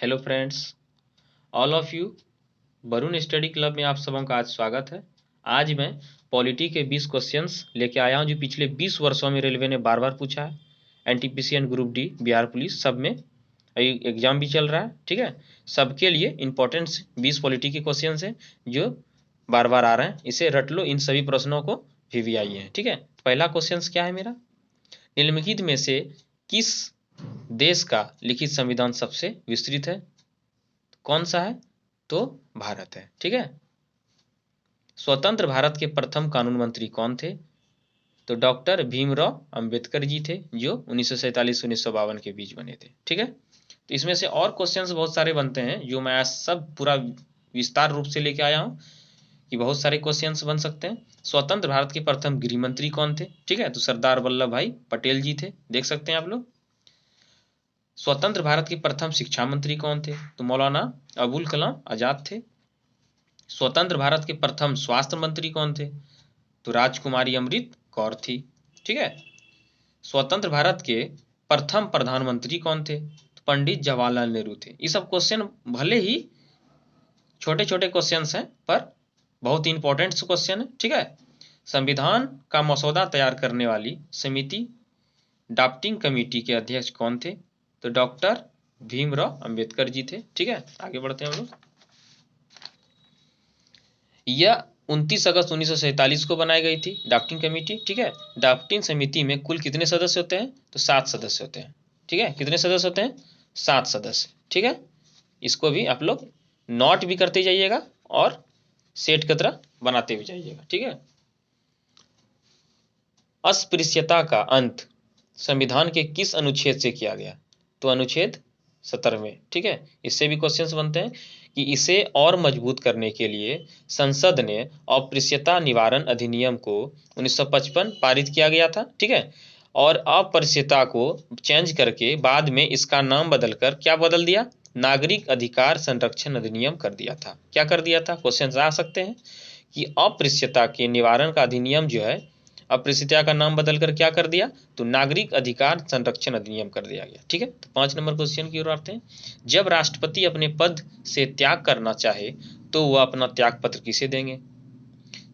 Hello friends, all of you. Varun study club में आप सबों का आज स्वागत है। आज मैं पॉलिटी के 20 क्वेश्चंस लेके आया हूं जो पिछले 20 वर्षों में रेलवे ने बार बार पूछा है। NTPC and group D, Bihar police सब में एग्जाम भी चल रहा है। ठीक है, सबके लिए इंपॉर्टेंट 20 पॉलिटी के क्वेश्चन हैं जो बार बार आ रहे हैं। इसे रट लो, इन सभी प्रश्नों को VVI है। ठीक है, पहला क्वेश्चन क्या है मेरा, निम्नलिखित में से किस देश का लिखित संविधान सबसे विस्तृत है? कौन सा है? तो भारत है। ठीक है, स्वतंत्र भारत के प्रथम कानून मंत्री कौन थे? तो डॉक्टर भीमराव अंबेडकर जी थे, जो 1947-1952 के बीच बने थे। ठीक है, तो इसमें से और क्वेश्चंस बहुत सारे बनते हैं जो मैं आज सब पूरा विस्तार रूप से लेके आया हूं कि बहुत सारे क्वेश्चंस बन सकते हैं। स्वतंत्र भारत के प्रथम गृह मंत्री कौन थे? ठीक है, तो सरदार वल्लभ भाई पटेल जी थे, देख सकते हैं आप लोग। स्वतंत्र भारत के प्रथम शिक्षा मंत्री कौन थे? तो मौलाना अबुल कलाम आजाद थे। स्वतंत्र भारत के प्रथम स्वास्थ्य मंत्री कौन थे? तो राजकुमारी अमृत कौर थी। ठीक है, स्वतंत्र भारत के प्रथम प्रधानमंत्री कौन थे? तो पंडित जवाहरलाल नेहरू थे। ये सब क्वेश्चन भले ही छोटे छोटे क्वेश्चन हैं पर बहुत ही इंपॉर्टेंट क्वेश्चन है। ठीक है, संविधान का मसौदा तैयार करने वाली समिति ड्राफ्टिंग कमेटी के अध्यक्ष कौन थे? तो डॉक्टर भीमराव अंबेडकर जी थे। ठीक है, आगे बढ़ते हैं हम लोग। यह 29 अगस्त 1947 को बनाई गई थी ड्राफ्टिंग कमेटी। ठीक है, ड्राफ्टिंग समिति में कुल कितने सदस्य होते हैं? तो 7 सदस्य होते हैं। ठीक है, कितने सदस्य होते हैं? 7 सदस्य। ठीक है, इसको भी आप लोग नोट भी करते जाइएगा और सेट की तरह बनाते भी जाइएगा। ठीक है, अस्पृश्यता का अंत संविधान के किस अनुच्छेद से किया गया? तो अनुच्छेद 17वें। ठीक है, इससे भी क्वेश्चंस बनते हैं कि इसे और मजबूत करने के लिए संसद ने अस्पृश्यता निवारण अधिनियम को 1955 पारित किया गया था। ठीक है, और अस्पृश्यता को चेंज करके बाद में इसका नाम बदलकर क्या बदल दिया? नागरिक अधिकार संरक्षण अधिनियम कर दिया था। क्या कर दिया था? क्वेश्चंस आ सकते हैं कि अस्पृश्यता के निवारण का अधिनियम जो है, अस्पृश्यता का नाम बदलकर क्या कर दिया? तो नागरिक अधिकार संरक्षण अधिनियम कर दिया गया। ठीक है, तो 5 नंबर क्वेश्चन की ओर आते हैं। जब राष्ट्रपति अपने पद से त्याग करना चाहे तो वह अपना त्याग पत्र किसे देंगे?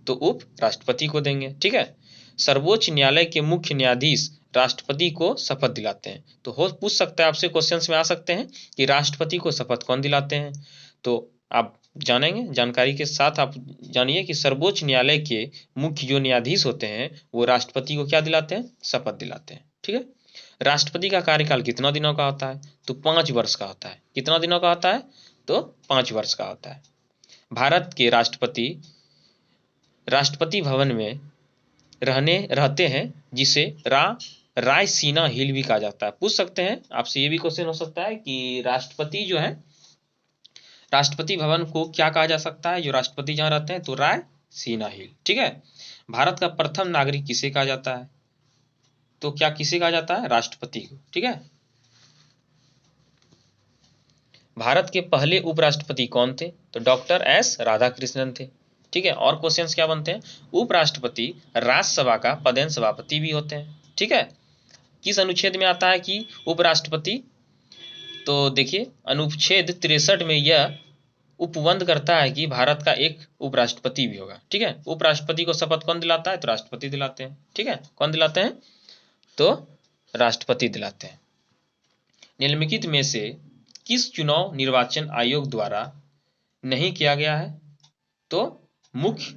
तो उप राष्ट्रपति को देंगे। ठीक है, सर्वोच्च न्यायालय के मुख्य न्यायाधीश राष्ट्रपति को शपथ दिलाते हैं। तो हो पूछ सकता है आपसे, क्वेश्चंस में आ सकते हैं कि राष्ट्रपति को शपथ कौन दिलाते हैं? तो आप जानेंगे, जानकारी के साथ आप जानिए कि सर्वोच्च न्यायालय के मुख्य जो न्यायाधीश होते हैं वो राष्ट्रपति को क्या दिलाते हैं? शपथ दिलाते हैं। ठीक है, राष्ट्रपति का कार्यकाल कितना दिनों का होता है? तो 5 वर्ष का होता है। कितना दिनों का होता है? तो 5 वर्ष का होता है। भारत के राष्ट्रपति राष्ट्रपति भवन में रहते हैं, जिसे रायसीना हिल भी कहा जाता है। पूछ सकते हैं आपसे, ये भी क्वेश्चन हो सकता है कि राष्ट्रपति जो है, राष्ट्रपति भवन को क्या कहा जा सकता है जो राष्ट्रपति जहां रहते हैं? तो रायसीना हिल। ठीक है, भारत का प्रथम नागरिक किसे कहा जाता है? तो क्या किसे कहा जाता है? राष्ट्रपति को। ठीक है, भारत के पहले उपराष्ट्रपति कौन थे? तो डॉक्टर एस राधाकृष्णन थे। ठीक है, और क्वेश्चंस क्या बनते हैं? उपराष्ट्रपति राज्यसभा का पदेन सभापति भी होते हैं। ठीक है, किस अनुच्छेद में आता है कि उपराष्ट्रपति? तो देखिए, अनुच्छेद 63 में यह उपबंध करता है कि भारत का एक उपराष्ट्रपति भी होगा। ठीक है, उपराष्ट्रपति को शपथ कौन दिलाता है? तो राष्ट्रपति दिलाते हैं। ठीक है, कौन दिलाते हैं? तो राष्ट्रपति दिलाते हैं। निम्नलिखित में से किस चुनाव निर्वाचन आयोग द्वारा नहीं किया गया है? तो मुख्य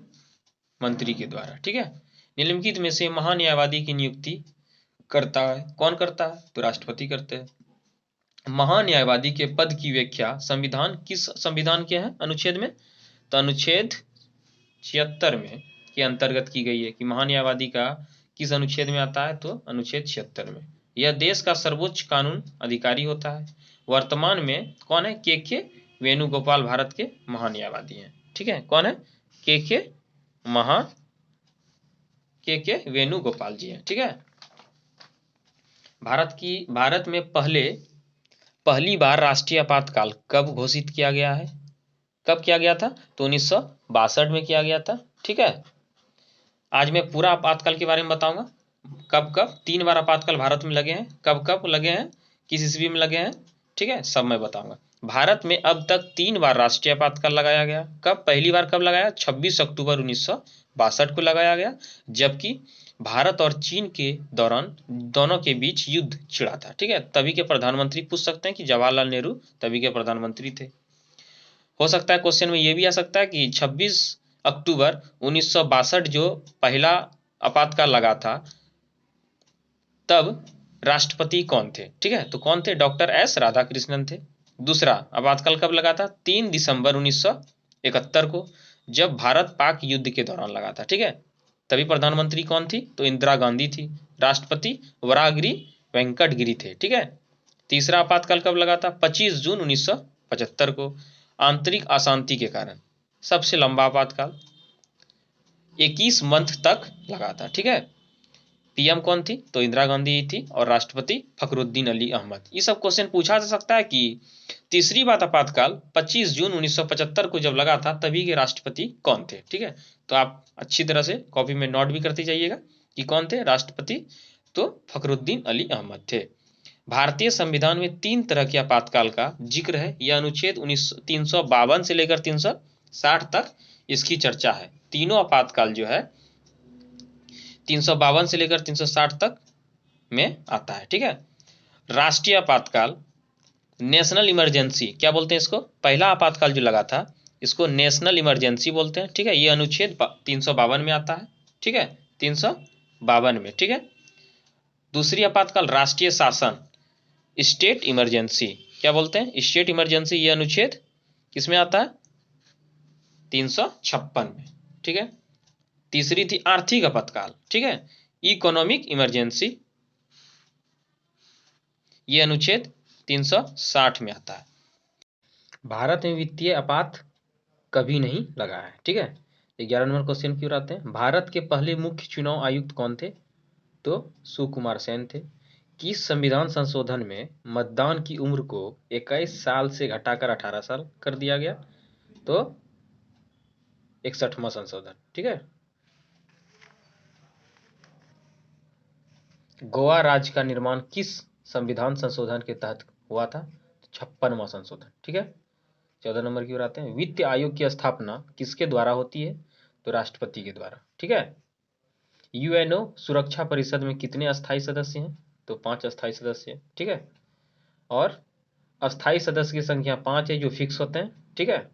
मंत्री के द्वारा। ठीक है, निम्नलिखित में से महान्यायवादी की नियुक्ति करता है कौन करता है? तो राष्ट्रपति करते हैं। महान्यायवादी के पद की व्याख्या संविधान के है अनुच्छेद में? तो अनुच्छेद 76 में के अंतर्गत की गई है कि महान्यायवादी का किस अनुच्छेद में आता है? तो अनुच्छेद 76 में। यह देश का सर्वोच्च कानून अधिकारी होता है। वर्तमान में कौन है? के वेणुगोपाल भारत के महान्यायवादी हैं। ठीक है, कौन है? के वेणुगोपाल जी हैं। ठीक है, भारत में पहली बार राष्ट्रीय आपातकाल कब घोषित किया गया है? कब किया गया था? तो 1962 में किया गया था। ठीक है, आज मैं पूरा आपातकाल के बारे में बताऊंगा। कब कब 3 बार आपातकाल भारत में लगे हैं, कब कब लगे हैं, किस ईस्वी में लगे हैं। ठीक है, सब मैं बताऊंगा। भारत में अब तक 3 बार राष्ट्रीय आपातकाल लगाया गया। कब? पहली बार कब लगाया? 26 अक्टूबर 1962 को लगाया गया, जबकि भारत और चीन के दौरान दोनों के बीच युद्ध छिड़ा था। ठीक है, तभी के प्रधानमंत्री पूछ सकते हैं कि जवाहरलाल नेहरू तभी के प्रधानमंत्री थे। हो सकता है क्वेश्चन में ये भी आ सकता है कि 26 अक्टूबर 1962 जो पहला आपातकाल लगा था, तब राष्ट्रपति कौन थे? ठीक है, तो कौन थे? डॉक्टर एस राधाकृष्णन थे। दूसरा आपातकाल कब लगा था? 3 दिसंबर 1971 को, जब भारत पाक युद्ध के दौरान लगा था। ठीक है, तभी प्रधानमंत्री कौन थी? तो इंदिरा गांधी थी। राष्ट्रपति वराहगिरी वेंकटगिरी थे। ठीक है, तीसरा आपातकाल कब लगा था? 25 जून 1975 को, आंतरिक अशांति के कारण। सबसे लंबा आपातकाल 21 मंथ तक लगा था। ठीक है, पीएम कौन थी? तो इंदिरा गांधी ही थी, और राष्ट्रपति फखरुद्दीन अली अहमद। ये सब क्वेश्चन पूछा जा सकता है कि तीसरी बात आपातकाल 25 जून 1975 को जब लगा था, तभी के राष्ट्रपति कौन थे? ठीक है, तो आप अच्छी तरह से कॉपी में नोट भी करते जाइएगा कि कौन थे राष्ट्रपति। तो फखरुद्दीन अली अहमद थे। भारतीय संविधान में 3 तरह के आपातकाल का जिक्र है। यह अनुच्छेद 352 से लेकर 360 तक इसकी चर्चा है। तीनों आपातकाल जो है 352 से लेकर 360 तक में आता है। ठीक है, राष्ट्रीय आपातकाल, नेशनल इमरजेंसी, क्या बोलते हैं इसको? पहला आपातकाल जो लगा था इसको नेशनल इमरजेंसी बोलते हैं। ठीक है, ये अनुच्छेद 352 में आता है। ठीक है, 352 में। ठीक है, दूसरी आपातकाल राष्ट्रीय शासन, स्टेट इमरजेंसी, क्या बोलते हैं? स्टेट इमरजेंसी, ये अनुच्छेद किसमें आता है? 356 में। ठीक है, तीसरी थी आर्थिक आपातकाल। ठीक है, इकोनॉमिक इमरजेंसी, ये अनुच्छेद 360 में आता है। भारत में वित्तीय आपात कभी नहीं लगा है। ठीक है, 11 नंबर क्वेश्चन की ओर आते हैं। भारत के पहले मुख्य चुनाव आयुक्त कौन थे? तो सुकुमार सेन थे। किस संविधान संशोधन में मतदान की उम्र को 21 साल से घटाकर 18 साल कर दिया गया? तो 61वां संशोधन। ठीक है, गोवा राज्य का निर्माण किस संविधान संशोधन के तहत हुआ था? 56वां संशोधन। ठीक है, 14 नंबर की ओर आते हैं। वित्त आयोग की स्थापना किसके द्वारा होती है? तो राष्ट्रपति के द्वारा। ठीक है, यूएनओ सुरक्षा परिषद में कितने अस्थायी सदस्य हैं? तो 5 अस्थायी सदस्य हैं। ठीक है, और अस्थायी सदस्य की संख्या 5 है जो फिक्स होते हैं। ठीक है,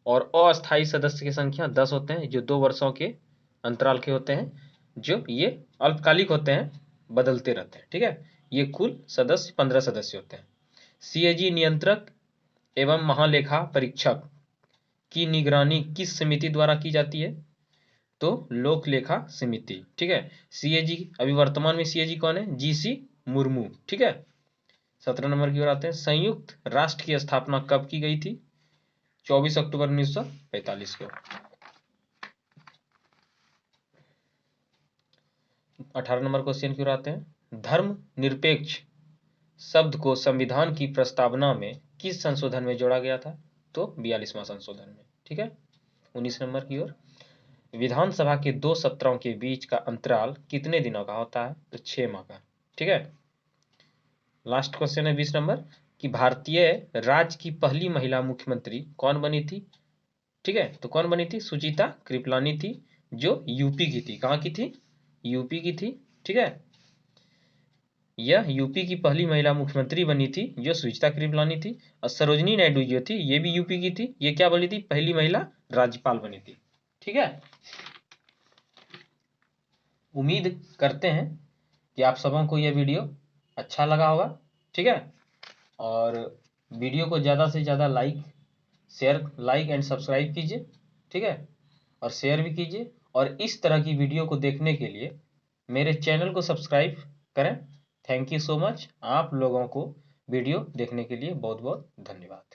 और अस्थायी सदस्य की संख्या 10 होते हैं जो 2 वर्षों के अंतराल के होते हैं, जो ये अल्पकालिक होते हैं, बदलते रहते हैं। ठीक है, ये कुल सदस्य 15 सदस्य होते हैं। सीएजी नियंत्रक एवं महालेखा परीक्षक की निगरानी किस समिति द्वारा की जाती है? तो लोक लेखा समिति। ठीक है, सीएजी अभी वर्तमान में सीएजी कौन है? जीसी मुर्मू। ठीक है, 17 नंबर की ओर आते हैं। संयुक्त राष्ट्र की स्थापना कब की गई थी? 24 अक्टूबर 1945 को। 18 नंबर क्वेश्चन की ओर आते हैं। धर्म निरपेक्ष शब्द को संविधान की प्रस्तावना में किस संशोधन में जोड़ा गया था? तो 42वां संशोधन में। ठीक है, 19 नंबर की ओर। विधानसभा के 2 सत्रों के बीच का अंतराल कितने दिनों का होता है? तो 6 माह का। ठीक है, लास्ट क्वेश्चन है 20 नंबर कि भारतीय राज्य की पहली महिला मुख्यमंत्री कौन बनी थी? ठीक है, तो कौन बनी थी? सुचिता कृपलानी थी, जो यूपी की थी। कहाँ की थी? यूपी की थी। ठीक है, यह यूपी की पहली महिला मुख्यमंत्री बनी थी, जो सुचिता कृपलानी थी। और सरोजिनी नायडू जो थी, ये भी यूपी की थी। ये क्या बनी थी? पहली महिला राज्यपाल बनी थी। ठीक है, उम्मीद करते हैं कि आप सबों को यह वीडियो अच्छा लगा होगा। ठीक है, और वीडियो को ज़्यादा से ज़्यादा लाइक एंड सब्सक्राइब कीजिए। ठीक है, और शेयर भी कीजिए। और इस तरह की वीडियो को देखने के लिए मेरे चैनल को सब्सक्राइब करें। Thank you so much. आप लोगों को वीडियो देखने के लिए बहुत बहुत धन्यवाद।